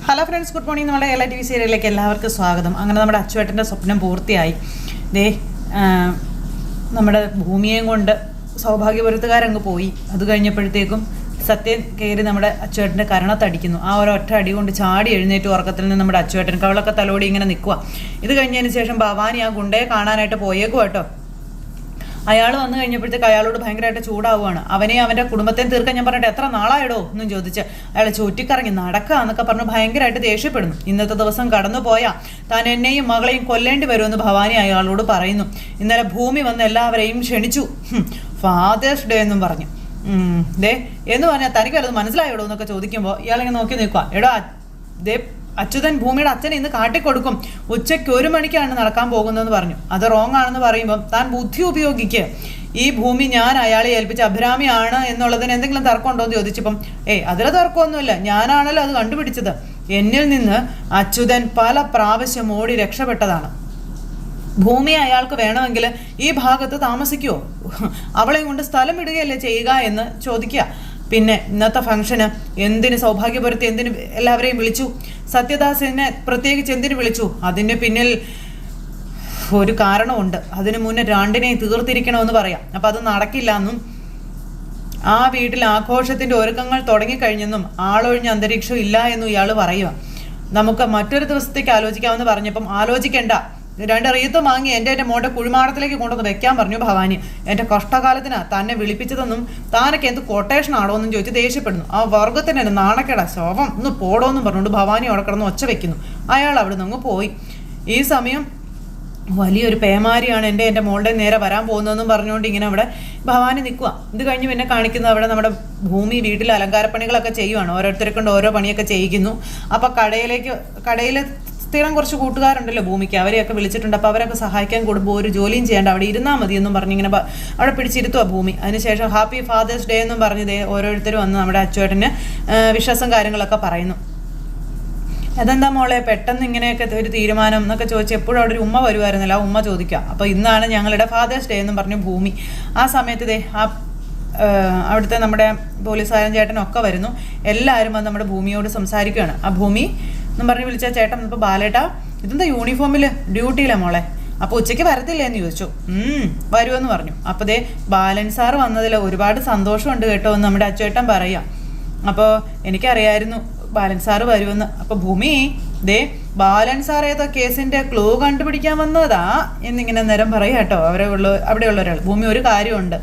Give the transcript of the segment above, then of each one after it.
Hello friends, good morning. നമ്മുടെ എല്ലാ T V സീരിയലിലേക്ക് എല്ലാവർക്കും സ്വാഗതം. അങ്ങനെ നമ്മുടെ അച്ചുവേട്ടൻ്റെ സ്വപ്നം പൂർത്തിയായി. ദേ നമ്മുടെ ഭൂമിയെയും കൊണ്ട് സൗഭാഗ്യപുരത്തുകാരങ്ങ് പോയി. അത് കഴിഞ്ഞപ്പോഴത്തേക്കും സത്യൻ കയറി നമ്മുടെ അച്ചുവേട്ടൻ്റെ കരണത്തടിക്കുന്നു. ആ ഒരൊറ്റ അടി കൊണ്ട് ചാടി എഴുന്നേറ്റ് ഉറക്കത്തിൽ നിന്ന് നമ്മുടെ അച്ചുവേട്ടൻ കവളൊക്കെ തലോടി ഇങ്ങനെ നിൽക്കുക. ഇത് കഴിഞ്ഞതിന് ശേഷം ഭവാനി ആ ഗുണ്ടയെ കാണാനായിട്ട് പോയേക്കും കേട്ടോ. അയാൾ വന്നു കഴിഞ്ഞപ്പോഴത്തേക്ക് അയാളോട് ഭയങ്കരമായിട്ട് ചൂടാവുകയാണ്. അവനെ അവൻ്റെ കുടുംബത്തെ തീർക്കാൻ ഞാൻ പറഞ്ഞിട്ട് എത്ര നാളായിടോ എന്നും ചോദിച്ച് അയാൾ ചുറ്റിക്കറങ്ങി നടക്കുക എന്നൊക്കെ പറഞ്ഞ് ഭയങ്കരമായിട്ട് ദേഷ്യപ്പെടുന്നു. ഇന്നത്തെ ദിവസം കടന്നു പോയാൽ താൻ എന്നെയും മകളെയും കൊല്ലേണ്ടി വരുമെന്ന് ഭവാനി അയാളോട് പറയുന്നു. ഇന്നലെ ഭൂമി വന്ന് എല്ലാവരെയും ക്ഷണിച്ചു, ഫാദേഴ്സ് ഡേ എന്നും പറഞ്ഞു. ദേ എന്ന് പറഞ്ഞാൽ തനിക്ക് വല്ലതും മനസ്സിലായിടോ എന്നൊക്കെ ചോദിക്കുമ്പോൾ ഇയാളിങ്ങനെ നോക്കി നിൽക്കുക. എടോ ദേ അച്യുതൻ ഭൂമിയുടെ അച്ഛനെ ഇന്ന് കാട്ടിക്കൊടുക്കും, ഉച്ചയ്ക്ക് 1 മണിക്കാണ് നടക്കാൻ പോകുന്നതെന്ന് പറഞ്ഞു. അത് റോങ് ആണെന്ന് പറയുമ്പം താൻ ബുദ്ധി ഉപയോഗിക്കുക. ഈ ഭൂമി ഞാൻ അയാളെ ഏൽപ്പിച്ച അഭിരാമിയാണ് എന്നുള്ളതിന് എന്തെങ്കിലും തർക്കമുണ്ടോ എന്ന് ചോദിച്ചപ്പം അതിലെ തർക്കമൊന്നുമില്ല, ഞാനാണല്ലോ അത് കണ്ടുപിടിച്ചത്. എന്നിൽ നിന്ന് അച്യുതൻ പല പ്രാവശ്യം ഓടി രക്ഷപ്പെട്ടതാണ്. ഭൂമി അയാൾക്ക് വേണമെങ്കിൽ ഈ ഭാഗത്ത് താമസിക്കുമോ, അവളെയും കൊണ്ട് സ്ഥലം വിടുകയല്ലേ ചെയ്യുക എന്ന് ചോദിക്കുക. പിന്നെ ഇന്നത്തെ ഫംഗ്ഷന് എന്തിന് സൗഭാഗ്യപുരത്തെ എന്തിന് എല്ലാവരെയും വിളിച്ചു, സത്യദാസിനെ പ്രത്യേകിച്ച് എന്തിനു വിളിച്ചു? അതിന് പിന്നിൽ ഒരു കാരണമുണ്ട്. അതിനു മുന്നേ രണ്ടിനെയും തീർത്തിരിക്കണമെന്ന് പറയാം. അപ്പം അത് നടക്കില്ല എന്നും ആ വീട്ടിൽ ആഘോഷത്തിൻ്റെ ഒരുക്കങ്ങൾ തുടങ്ങിക്കഴിഞ്ഞെന്നും ആളൊഴിഞ്ഞ അന്തരീക്ഷം ഇല്ല എന്നും ഇയാൾ പറയുക. നമുക്ക് മറ്റൊരു ദിവസത്തേക്ക് ആലോചിക്കാമെന്ന് പറഞ്ഞപ്പം ആലോചിക്കേണ്ട, 2 റീത്ത് വാങ്ങി എൻ്റെ മോളുടെ കുഴിമാടത്തിലേക്ക് കൊണ്ടുവന്ന് വെക്കാൻ പറഞ്ഞു ഭവാനി. എൻ്റെ കഷ്ടകാലത്തിന് തന്നെ വിളിപ്പിച്ചതെന്നും താനൊക്കെ എന്ത് കൊട്ടേഷൻ ആണോ എന്നും ചോദിച്ച് ദേഷ്യപ്പെടുന്നു. ആ വർഗത്തിന് എന്നെ നാണക്കേടാ, ശോഭം ഒന്ന് പോടോന്നും പറഞ്ഞുകൊണ്ട് ഭവാനി അവിടെ കിടന്ന് ഒച്ച വെക്കുന്നു. അയാൾ അവിടെ നിന്ന് പോയി. ഈ സമയം വലിയൊരു പേമാരിയാണ് എൻ്റെ മോളുടെ നേരെ വരാൻ പോകുന്നതെന്നും പറഞ്ഞുകൊണ്ട് ഇങ്ങനെ അവിടെ ഭവാനി നിൽക്കുക. ഇത് കഴിഞ്ഞ് പിന്നെ കാണിക്കുന്നത് അവിടെ നമ്മുടെ ഭൂമി വീട്ടിൽ അലങ്കാരപ്പണികളൊക്കെ ചെയ്യുവാണ്. ഓരോരുത്തരെ കൊണ്ട് ഓരോ പണിയൊക്കെ ചെയ്യിക്കുന്നു. അപ്പോൾ കടയിൽ സ്ഥിരം കുറച്ച് കൂട്ടുകാരുണ്ടല്ലോ ഭൂമിക്ക്, അവരെയൊക്കെ വിളിച്ചിട്ടുണ്ട്. അപ്പോൾ അവരൊക്കെ സഹായിക്കാൻ കൂടുമ്പോൾ ഒരു ജോലിയും ചെയ്യേണ്ട, അവിടെ ഇരുന്നാൽ മതി എന്നും പറഞ്ഞിങ്ങനെ അവിടെ പിടിച്ചിരുത്തുക ഭൂമി. അതിനുശേഷം ഹാപ്പി ഫാദേഴ്സ് ഡേ എന്നും പറഞ്ഞതേ ഓരോരുത്തരും വന്ന് നമ്മുടെ അച്ചുവേട്ടന് വിശ്വാസം കാര്യങ്ങളൊക്കെ പറയുന്നു. അതെന്താ മോളെ പെട്ടെന്ന് ഇങ്ങനെയൊക്കെ ഒരു തീരുമാനം എന്നൊക്കെ ചോദിച്ച് എപ്പോഴും അവിടെ ഒരു ഉമ്മ വരുമായിരുന്നില്ല. ആ ഉമ്മ ചോദിക്കുക. അപ്പോൾ ഇന്നാണ് ഞങ്ങളുടെ ഫാദേഴ്സ് ഡേ എന്നും പറഞ്ഞു ഭൂമി. ആ സമയത്ത് അവിടുത്തെ നമ്മുടെ പോലീസുകാരൻ ചേട്ടനൊക്കെ വരുന്നു. എല്ലാവരും വന്ന് നമ്മുടെ ഭൂമിയോട് സംസാരിക്കുകയാണ്. ആ ഭൂമി എന്നും പറഞ്ഞ് വിളിച്ച ചേട്ടൻ ഇപ്പോൾ ബാലേട്ടാ ഇതെന്താ യൂണിഫോമിൽ ഡ്യൂട്ടിയില്ല മോളെ, അപ്പോൾ ഉച്ചയ്ക്ക് വരത്തില്ലേ എന്ന് ചോദിച്ചു. വരുമെന്ന് പറഞ്ഞു. അപ്പോൾ ബാലൻ സാർ വന്നതിൽ ഒരുപാട് സന്തോഷമുണ്ട് കേട്ടോ എന്ന് നമ്മുടെ അച്ചുവേട്ടൻ പറയാം. അപ്പോൾ എനിക്കറിയായിരുന്നു ബാലൻ സാറ് വരുമെന്ന്. അപ്പോൾ ഭൂമി ബാലൻ സാർ ഏതോ കേസിൻ്റെ ക്ലൂ കണ്ടുപിടിക്കാൻ വന്നതാ എന്നിങ്ങനെ നേരം പറയാം കേട്ടോ. അവിടെയുള്ള ഒരാൾ. ഭൂമി ഒരു കാര്യമുണ്ട്.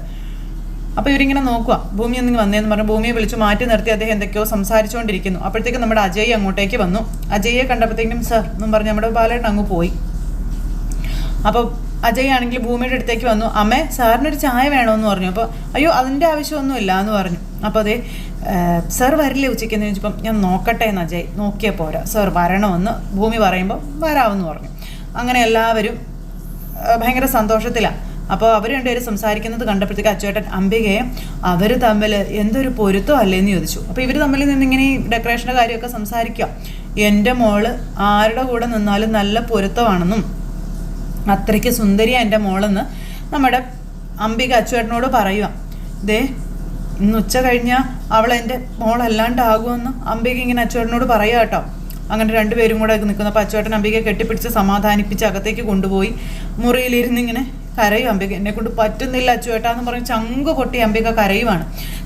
അപ്പോൾ ഇവരിങ്ങനെ നോക്കുക. ഭൂമി ഒന്നിങ്ങ് വന്നേന്ന് പറഞ്ഞ് ഭൂമിയെ വിളിച്ച് മാറ്റി നിർത്തി അദ്ദേഹം എന്തൊക്കെയോ സംസാരിച്ചുകൊണ്ടിരിക്കുന്നു. അപ്പോഴത്തേക്കും നമ്മുടെ അജയ് അങ്ങോട്ടേക്ക് വന്നു. അജയെ കണ്ടപ്പോഴത്തേക്കും സർ എന്നും പറഞ്ഞ് നമ്മുടെ ബാലേട്ടൻ അങ്ങ് പോയി. അപ്പോൾ അജയ് ആണെങ്കിൽ ഭൂമിയുടെ അടുത്തേക്ക് വന്നു. അമ്മേ സാറിനൊരു ചായ വേണമെന്ന് പറഞ്ഞു. അപ്പോൾ അയ്യോ അതിൻ്റെ ആവശ്യമൊന്നുമില്ല എന്ന് പറഞ്ഞു. അപ്പോൾ സർ വരില്ലേ ഉച്ചയ്ക്കെന്ന് ചോദിച്ചപ്പം ഞാൻ നോക്കട്ടെ എന്ന് അജയ്. നോക്കിയാൽ പോരാ, സർ വരണമെന്ന് ഭൂമി പറയുമ്പോൾ വരാമെന്ന് പറഞ്ഞു. അങ്ങനെ എല്ലാവരും ഭയങ്കര സന്തോഷത്തിലാണ്. അപ്പോൾ അവർ രണ്ടുപേരും സംസാരിക്കുന്നത് കണ്ടപ്പോഴത്തേക്ക് അച്ചുവേട്ടൻ അംബികയെ അവർ തമ്മിൽ എന്തൊരു പൊരുത്തം അല്ലേന്ന് ചോദിച്ചു. അപ്പോൾ ഇവർ തമ്മിൽ നിന്നിങ്ങനെ ഈ ഡെക്കറേഷൻ്റെ കാര്യമൊക്കെ സംസാരിക്കുക. എൻ്റെ മോള് ആരുടെ കൂടെ നിന്നാലും നല്ല പൊരുത്തമാണെന്നും അത്രയ്ക്ക് സുന്ദരിയാണ് എൻ്റെ മോളെന്ന് നമ്മുടെ അംബിക അച്ചുവേട്ടനോട് പറയുക. ഇന്ന് ഉച്ച കഴിഞ്ഞാൽ അവൾ എൻ്റെ മോളല്ലാണ്ടാകുമെന്ന് അംബിക ഇങ്ങനെ അച്ചുവേട്ടനോട് പറയുക കേട്ടോ. അങ്ങനെ രണ്ടുപേരും കൂടെ നിൽക്കുന്നു. അപ്പോൾ അച്ചുവേട്ടൻ അംബികയെ കെട്ടിപ്പിടിച്ച് സമാധാനിപ്പിച്ച് അകത്തേക്ക് കൊണ്ടുപോയി മുറിയിലിരുന്നിങ്ങനെ കരയും. അംബിക എന്നെ കൊണ്ട് പറ്റുന്നില്ല അച്ചുവേട്ടാന്ന് പറഞ്ഞ് ചങ്ക് പൊട്ടി അംബിക കരയുവാണ്.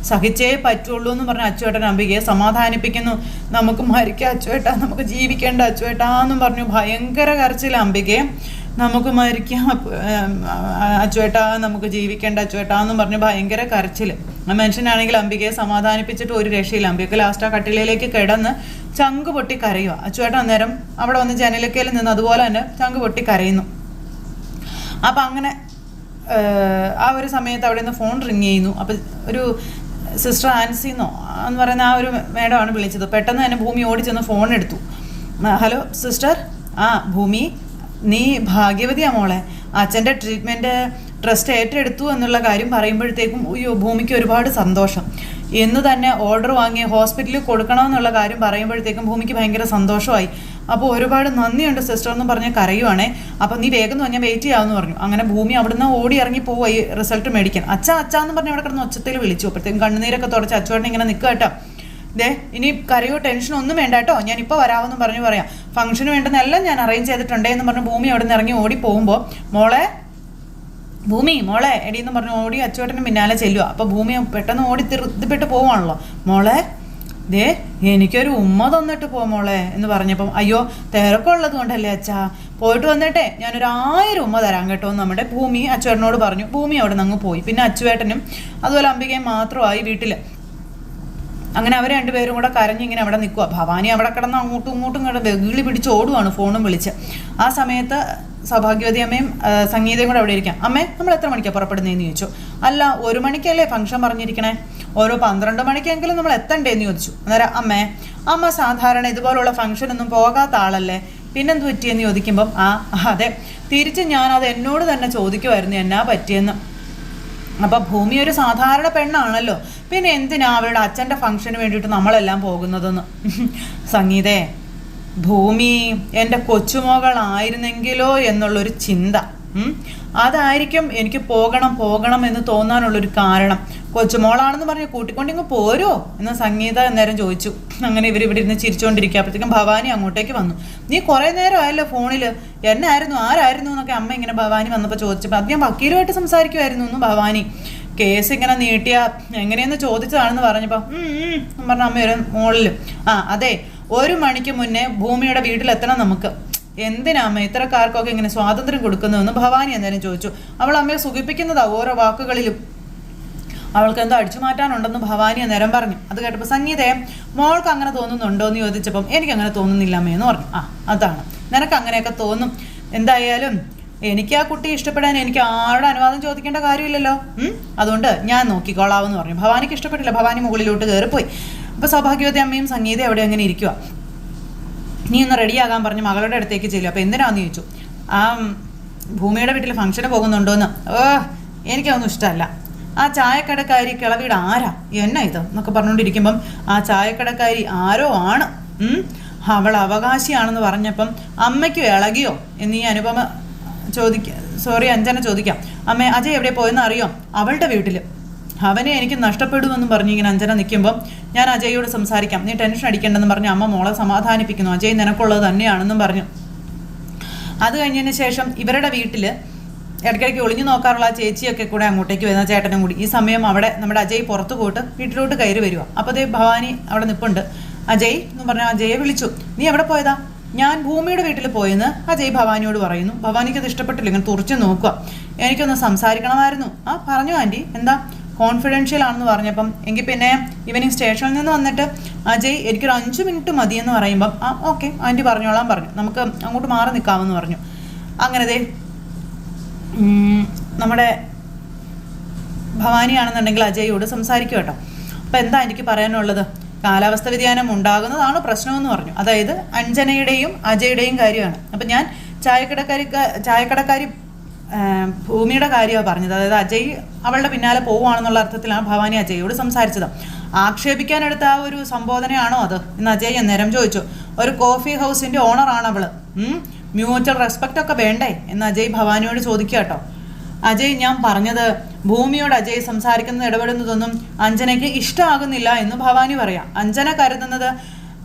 സഹിച്ചേ പറ്റുള്ളൂ എന്ന് പറഞ്ഞ് അച്ചുവേട്ടൻ അംബികയെ സമാധാനിപ്പിക്കുന്നു. നമുക്ക് മരിക്കാം അച്ചുവേട്ടാ, നമുക്ക് ജീവിക്കേണ്ട അച്ചുവേട്ടാന്നും പറഞ്ഞു ഭയങ്കര കരച്ചില്ല അംബികയെ. നമുക്ക് മരിക്കാം അച്ചുവേട്ടാ, നമുക്ക് ജീവിക്കേണ്ട അച്ചുവേട്ടാന്നും പറഞ്ഞ് ഭയങ്കര കരച്ചിൽ. ആ മനുഷ്യനാണെങ്കിൽ അംബികയെ സമാധാനിപ്പിച്ചിട്ട് ഒരു രക്ഷയില്ല. അംബിക ലാസ്റ്റ് ആ കട്ടിലേക്ക് കിടന്ന് ചങ്ക് പൊട്ടി കരയുക. അച്ചുവേട്ടൻ അന്നേരം അവിടെ വന്ന് ജനലിക്കയിൽ നിന്ന് അതുപോലെ തന്നെ ചങ്ക് പൊട്ടി കരയുന്നു. അപ്പം അങ്ങനെ ആ ഒരു സമയത്ത് അവിടെ നിന്ന് ഫോൺ റിങ് ചെയ്യുന്നു. അപ്പം ഒരു സിസ്റ്റർ ആൻസിന്നോ എന്ന് പറയുന്ന ആ ഒരു മേഡമാണ് വിളിച്ചത്. പെട്ടെന്ന് തന്നെ ഭൂമി ഓടിച്ചെന്ന് ഫോൺ എടുത്തു. Hello sister. ഭൂമി നീ ഭാഗ്യവതിയാ മോളെ, അച്ഛൻ്റെ ട്രസ്റ്റ് ഏറ്റെടുത്തു എന്നുള്ള കാര്യം പറയുമ്പോഴത്തേക്കും ഭൂമിക്ക് ഒരുപാട് സന്തോഷം. എന്ന് തന്നെ ഓർഡർ വാങ്ങി ഹോസ്പിറ്റലിൽ കൊടുക്കണമെന്നുള്ള കാര്യം പറയുമ്പോഴത്തേക്കും ഭൂമിക്ക് ഭയങ്കര സന്തോഷമായി. അപ്പോൾ ഒരുപാട് നന്ദിയുണ്ട് സിസ്റ്റർ എന്ന് പറഞ്ഞ് കരയുവാണേ. അപ്പോൾ നീ വേഗം ഞാൻ വെയിറ്റ് ചെയ്യാമെന്ന് പറഞ്ഞു. അങ്ങനെ ഭൂമി അവിടുന്ന് ഓടി ഇറങ്ങി പോയി റിസൾട്ട് മേടിക്കാൻ. അച്ഛാന്ന് പറഞ്ഞ് അവിടെ കിടന്ന് ഒച്ചത്തിൽ വിളിച്ചു. അപ്പോഴത്തേക്കും കണ്ണുനീരൊക്കെ തുടച്ച് അച്ചുവേട്ടൻ ഇങ്ങനെ നിൽക്കുക കേട്ടോ. ദേ ഇനി കരയോ ടെൻഷനോ ഒന്നും വേണ്ട കേട്ടോ, ഞാൻ ഇപ്പോൾ വരാമെന്ന് പറയാം. ഫംഗ്ഷന് വേണ്ടുന്നെല്ലാം ഞാൻ അറേഞ്ച് ചെയ്തിട്ടുണ്ടേ എന്ന് പറഞ്ഞ് ഭൂമി അവിടെ നിന്ന് ഇറങ്ങി ഓടി പോകുമ്പോൾ ഭൂമി മോളെ എടീന്ന് പറഞ്ഞ് ഓടി അച്ചുവേട്ടന് പിന്നാലെ ചെല്ലുക. അപ്പോൾ ഭൂമി പെട്ടെന്ന് ഓടി തിരുത്തിപ്പെട്ട് പോവാണല്ലോ. മോളെ ദേ എനിക്കൊരു ഉമ്മ തന്നിട്ട് പോ മോളെ എന്ന് പറഞ്ഞപ്പം അയ്യോ തിരക്കുള്ളത് കൊണ്ടല്ലേ അച്ഛാ, പോയിട്ട് വന്നിട്ടേ ഞാനൊരു 1000 ഉമ്മ തരാം കേട്ടോ എന്ന് നമ്മുടെ ഭൂമി അച്ചുവേട്ടനോട് പറഞ്ഞു. ഭൂമി അവിടെ നിന്ന് അങ്ങ് പോയി. പിന്നെ അച്ചുവേട്ടനും അതുപോലെ അംബികയും മാത്രമായി വീട്ടിൽ. അങ്ങനെ അവർ രണ്ടുപേരും കൂടെ കരഞ്ഞിങ്ങനെ അവിടെ നിൽക്കുക. ഭവാനി അവിടെ കിടന്ന് അങ്ങോട്ടും ഇങ്ങോട്ടും വെകിളി പിടിച്ച് ഓടുവാണ് ഫോണും വിളിച്ച്. ആ സമയത്ത് സൗഭാഗ്യവതി അമ്മയും സംഗീതയും കൂടെ അവിടെ ഇരിക്കാം. അമ്മേ നമ്മൾ എത്ര മണിക്കാണ് പുറപ്പെടുന്നതെന്ന് ചോദിച്ചു. അല്ല 1 മണിക്കല്ലേ ഫംഗ്ഷൻ പറഞ്ഞിരിക്കണേ, ഓരോ 12 മണിക്കെങ്കിലും നമ്മൾ എത്തണ്ടേന്ന് ചോദിച്ചു. അന്നേരം അമ്മ സാധാരണ ഇതുപോലുള്ള ഫംഗ്ഷനൊന്നും പോകാത്ത ആളല്ലേ, പിന്നെന്ത് പറ്റിയെന്ന് ചോദിക്കുമ്പം അതെ തിരിച്ച് ഞാനത് എന്നോട് തന്നെ ചോദിക്കുമായിരുന്നു എന്നാ പറ്റിയെന്ന്. അപ്പം ഭൂമി ഒരു സാധാരണ പെണ്ണാണല്ലോ, പിന്നെ എന്തിനാ അവരുടെ അച്ഛൻ്റെ ഫംഗ്ഷന് വേണ്ടിയിട്ട് നമ്മളെല്ലാം പോകുന്നതെന്ന്. സംഗീതേ ഭൂമി എൻ്റെ കൊച്ചുമകളായിരുന്നെങ്കിലോ എന്നുള്ളൊരു ചിന്ത, അതായിരിക്കും എനിക്ക് പോകണം എന്ന് തോന്നാനുള്ളൊരു കാരണം. കൊച്ചുമോളാണെന്ന് പറഞ്ഞ് കൂട്ടിക്കൊണ്ടിങ്ങ് പോരോ എന്ന് സംഗീത നേരം ചോദിച്ചു. അങ്ങനെ ഇവിടെ ഇരുന്ന് ചിരിച്ചുകൊണ്ടിരിക്കുക. അപ്പോഴത്തേക്കും ഭവാനി അങ്ങോട്ടേക്ക് വന്നു. നീ കുറേ നേരം ആയല്ലോ ഫോണിൽ, ആരായിരുന്നു എന്നൊക്കെ അമ്മ ഇങ്ങനെ ഭവാനി വന്നപ്പോൾ ചോദിച്ചപ്പോൾ അത് ഞാൻ വക്കീലുമായിട്ട് സംസാരിക്കുമായിരുന്നു എന്ന് ഭവാനി. കേസ് ഇങ്ങനെ നീട്ടിയ എങ്ങനെയെന്ന് ചോദിച്ചതാണെന്ന് പറഞ്ഞപ്പോൾ പറഞ്ഞ അമ്മ ഒരു മോളിൽ അതെ 1 മണിക്ക് മുന്നേ ഭൂമിയുടെ വീട്ടിലെത്തണം നമുക്ക്. എന്തിനാമ്മ ഇത്തരക്കാർക്കൊക്കെ ഇങ്ങനെ സ്വാതന്ത്ര്യം കൊടുക്കുന്നതെന്ന് ഭവാനി എന്തായാലും ചോദിച്ചു. അവൾ അമ്മയെ സുഖിപ്പിക്കുന്നതാ ഓരോ വാക്കുകളിലും. അവൾക്ക് എന്തോ അടിച്ചു മാറ്റാനുണ്ടെന്ന് ഭവാനി അന്നേരം പറഞ്ഞു. അത് കേട്ടപ്പോൾ സംഗീതയെ മോൾക്ക് അങ്ങനെ തോന്നുന്നുണ്ടോ എന്ന് ചോദിച്ചപ്പം എനിക്കങ്ങനെ തോന്നുന്നില്ല അമ്മയെന്ന് പറഞ്ഞു. അതാണ് നിനക്ക് അങ്ങനെയൊക്കെ തോന്നും. എന്തായാലും എനിക്ക് ആ കുട്ടി ഇഷ്ടപ്പെടാൻ എനിക്ക് ആരുടെ അനുവാദം ചോദിക്കേണ്ട കാര്യമില്ലല്ലോ, അതുകൊണ്ട് ഞാൻ നോക്കിക്കോളാവെന്ന് പറഞ്ഞു. ഭവാനിക്ക് ഇഷ്ടപ്പെട്ടില്ല. ഭവാനി മുകളിലോട്ട് കയറിപ്പോയി. അപ്പോൾ സൗഭാഗ്യവതി അമ്മയും സംഗീത അവിടെ അങ്ങനെ ഇരിക്കുക. നീ ഒന്ന് റെഡിയാകാൻ പറഞ്ഞ് മകളുടെ അടുത്തേക്ക് ചെല്ലും. അപ്പോൾ എന്തിനാന്ന് ചോദിച്ചു. ഭൂമിയുടെ വീട്ടിൽ ഫംഗ്ഷന് പോകുന്നുണ്ടോയെന്ന്. എനിക്കതൊന്നും ഇഷ്ടമല്ല. ആ ചായക്കടക്കാരി കിളവിയുടെ ആരാ എന്നാ ഇത് എന്നൊക്കെ പറഞ്ഞുകൊണ്ടിരിക്കുമ്പം ആ ചായക്കടക്കാരി ആരോ ആണ്, അവൾ അവകാശിയാണെന്ന് പറഞ്ഞപ്പം അമ്മയ്ക്ക് ഇളകിയോ എന്ന് ഈ അനുപമ അഞ്ജന ചോദിക്കാം. അമ്മേ അജയ് എവിടെ പോയെന്ന് അറിയോ? അവളുടെ വീട്ടിൽ. അവനെ എനിക്ക് നഷ്ടപ്പെടുമെന്നും പറഞ്ഞ് ഇങ്ങനെ അഞ്ജന നിൽക്കുമ്പം ഞാൻ അജയോട് സംസാരിക്കാം, നീ ടെൻഷൻ അടിക്കേണ്ടെന്ന് പറഞ്ഞ് അമ്മ മോളെ സമാധാനിപ്പിക്കുന്നു. അജയ് നിനക്കുള്ളത് തന്നെയാണെന്നും പറഞ്ഞു. അത് കഴിഞ്ഞതിന് ശേഷം ഇവരുടെ വീട്ടിൽ ഇടയ്ക്കിടയ്ക്ക് ഒളിഞ്ഞു നോക്കാറുള്ള ആ ചേച്ചിയൊക്കെ കൂടെ അങ്ങോട്ടേക്ക് വരുന്ന ചേട്ടനും കൂടി. ഈ സമയം അവിടെ നമ്മുടെ അജയ് പുറത്ത് പോയിട്ട് വീട്ടിലോട്ട് കയറി വരിക. അപ്പോൾ അതേ ഭവാനി അവിടെ നിൽപ്പുണ്ട്. അജയ് എന്ന് പറഞ്ഞാൽ അജയെ വിളിച്ചു. നീ എവിടെ പോയതാ? ഞാൻ ഭൂമിയുടെ വീട്ടിൽ പോയെന്ന് അജയ് ഭവാനിയോട് പറയുന്നു. ഭവാനിക്ക് അത് ഇഷ്ടപ്പെട്ടില്ല. ഇങ്ങനെ തുറച്ച് നോക്കുക. എനിക്കൊന്ന് സംസാരിക്കണമായിരുന്നു. പറഞ്ഞു ആൻറ്റി. എന്താ? കോൺഫിഡൻഷ്യൽ ആണെന്ന് പറഞ്ഞപ്പം എങ്കിൽ പിന്നെ ഈവനിങ് സ്റ്റേഷനിൽ നിന്ന് വന്നിട്ട് അജയ് എനിക്കൊരു 5 മിനിറ്റ് മതിയെന്ന് പറയുമ്പം ഓക്കെ ആൻറ്റി പറഞ്ഞോളാൻ പറഞ്ഞു, നമുക്ക് അങ്ങോട്ട് മാറി നിൽക്കാമെന്ന് പറഞ്ഞു. അങ്ങനെ നമ്മുടെ ഭവാനിയാണെന്നുണ്ടെങ്കിൽ അജയോട് സംസാരിക്കും കേട്ടോ. അപ്പം എന്താ എനിക്ക് പറയാനുള്ളത്? കാലാവസ്ഥ വ്യതിയാനം ഉണ്ടാകുന്നതാണ് പ്രശ്നമെന്ന് പറഞ്ഞു. അതായത് അഞ്ജനയുടെയും അജയുടെയും കാര്യമാണ്. അപ്പം ഞാൻ ചായക്കടക്കാരി ഭൂമിയുടെ കാര്യമാണ് പറഞ്ഞത്. അതായത് അജയ് അവളുടെ പിന്നാലെ പോവുകയാണെന്നുള്ള അർത്ഥത്തിലാണ് ഭവാനി അജയോട് സംസാരിച്ചത്. ആക്ഷേപിക്കാനെടുത്ത ആ ഒരു സംബോധനയാണോ അത് എന്ന് അജയ് അന്നേരം ചോദിച്ചു. ഒരു കോഫി ഹൗസിൻ്റെ ഓണറാണ് അവൾ, മ്യൂച്വൽ റെസ്പെക്റ്റ് ഒക്കെ വേണ്ടേ എന്ന് അജയ് ഭവാനിയോട് ചോദിക്കുക കേട്ടോ. അജയ് ഞാൻ പറഞ്ഞത് ഭൂമിയോട് അജയ് സംസാരിക്കുന്നത് ഇടപെടുന്നതൊന്നും അഞ്ജനയ്ക്ക് ഇഷ്ടമാകുന്നില്ല എന്ന് ഭവാനി പറയാം. അഞ്ജന കരുതുന്നത്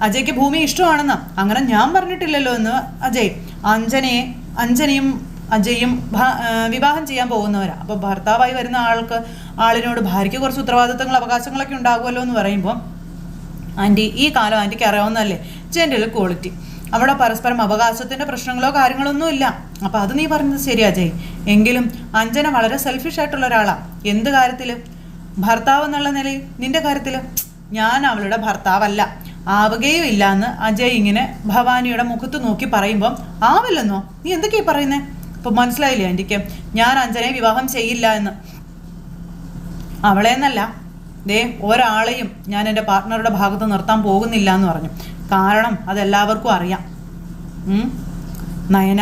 അജയ്ക്ക് ഭൂമി ഇഷ്ടമാണെന്ന്. അങ്ങനെ ഞാൻ പറഞ്ഞിട്ടില്ലല്ലോ എന്ന് അജയ്. അഞ്ജനയും അജയും വിവാഹം ചെയ്യാൻ പോകുന്നവരാണ്. അപ്പോൾ ഭർത്താവായി വരുന്ന ആളിനോട് ഭാര്യയ്ക്ക് കുറച്ച് ഉത്തരവാദിത്തങ്ങൾ അവകാശങ്ങളൊക്കെ ഉണ്ടാകുമല്ലോ എന്ന് പറയുമ്പോൾ ആൻറ്റി ഈ കാലം ആൻറ്റിക്ക് അറിയാവുന്നതല്ലേ ജെൻഡർ ക്വാളിറ്റി, അവിടെ പരസ്പരം അവകാശത്തിൻ്റെ പ്രശ്നങ്ങളോ കാര്യങ്ങളൊന്നും ഇല്ല. അപ്പോൾ അത് നീ പറഞ്ഞത് ശരി അജയ്. എങ്കിലും അഞ്ജന വളരെ സെൽഫിഷ് ആയിട്ടുള്ള ഒരാളാണ്. എന്ത് കാര്യത്തിൽ? ഭർത്താവ് എന്നുള്ള നിലയിൽ നിന്റെ കാര്യത്തിൽ ഞാൻ അവളുടെ ഭർത്താവല്ല, ആവുകയും ഇല്ല എന്ന് അജയ് ഇങ്ങനെ ഭവാനിയുടെ മുഖത്ത് നോക്കി പറയുമ്പം ആവില്ലെന്നോ നീ എന്തൊക്കെയാ പറയുന്നേ? അപ്പോൾ മനസ്സിലായില്ലേ ആൻറ്റിക്ക് ഞാൻ അഞ്ജനയെ വിവാഹം ചെയ്യില്ല എന്ന്. അവളെ എന്നല്ല ഒരാളെയും ഞാൻ എൻ്റെ പാർട്ട്ണറുടെ ഭാഗത്ത് നിർത്താൻ പോകുന്നില്ല എന്ന് പറഞ്ഞു. കാരണം അതെല്ലാവർക്കും അറിയാം. നയന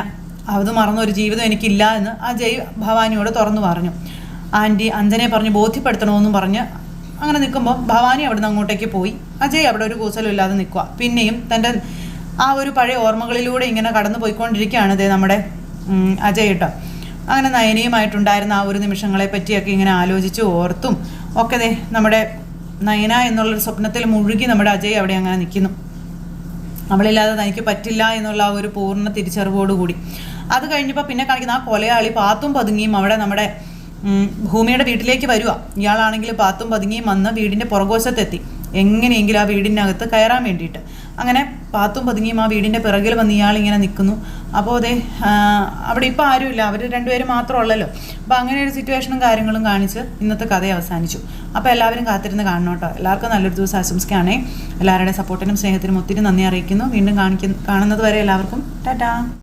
അത് മറന്നൊരു ജീവിതം എനിക്കില്ല എന്ന് അജയ് ഭവാനിയോട് തുറന്നു പറഞ്ഞു. ആൻറ്റി അഞ്ജനയെ പറഞ്ഞ് ബോധ്യപ്പെടുത്തണമെന്നും പറഞ്ഞ് അങ്ങനെ നിൽക്കുമ്പോൾ ഭവാനി അവിടെ നിന്ന് അങ്ങോട്ടേക്ക് പോയി. അജയ് അവിടെ ഒരു കൂസലും ഇല്ലാതെ നിൽക്കുക. പിന്നെയും തൻ്റെ ആ ഒരു പഴയ ഓർമ്മകളിലൂടെ ഇങ്ങനെ കടന്നു പോയിക്കൊണ്ടിരിക്കുകയാണ് നമ്മുടെ അജയ് കേട്ടോ. അങ്ങനെ നയനയുമായിട്ടുണ്ടായിരുന്ന ആ ഒരു നിമിഷങ്ങളെ പറ്റിയൊക്കെ ഇങ്ങനെ ആലോചിച്ച് ഓർത്തും ഒക്കെ നമ്മുടെ നയന എന്നുള്ളൊരു സ്വപ്നത്തിൽ മുഴുകി നമ്മുടെ അജയ് അവിടെ അങ്ങനെ നിൽക്കുന്നു. അവളില്ലാതെ തനിക്ക് പറ്റില്ല എന്നുള്ള ആ ഒരു പൂർണ്ണ തിരിച്ചറിവോടുകൂടി. അത് കഴിഞ്ഞപ്പോൾ പിന്നെ കാണിക്കുന്ന ആ കൊലയാളി പാത്തും പതുങ്ങിയും അവിടെ നമ്മുടെ ഭൂമിയുടെ വീട്ടിലേക്ക് വരിക. ഇയാളാണെങ്കിൽ പാത്തും പതുങ്ങിയും വന്ന് വീടിൻ്റെ പുറകുവശത്തെത്തി, എങ്ങനെയെങ്കിലും ആ വീടിനകത്ത് കയറാൻ വേണ്ടിയിട്ട്. അങ്ങനെ പാത്തും പതുങ്ങിയും ആ വീടിൻ്റെ പിറകിൽ വന്ന് ഇയാളിങ്ങനെ നിൽക്കുന്നു. അപ്പോൾ അതെ അവിടെ ഇപ്പോൾ ആരുമില്ല, അവർ രണ്ടുപേരും മാത്രമുള്ളല്ലോ. അപ്പോൾ അങ്ങനെ ഒരു സിറ്റുവേഷനും കാര്യങ്ങളും കാണിച്ച് ഇന്നത്തെ കഥ അവസാനിച്ചു. അപ്പോൾ എല്ലാവരും കാത്തിരുന്ന് കാണണം കേട്ടോ. എല്ലാവർക്കും നല്ലൊരു ദിവസം ആശംസിക്കുകയാണേ. എല്ലാവരുടെയും സപ്പോർട്ടിനും സ്നേഹത്തിനും ഒത്തിരി നന്ദി അറിയിക്കുന്നു. വീണ്ടും കാണുന്നത് വരെ എല്ലാവർക്കും ടാറ്റാ.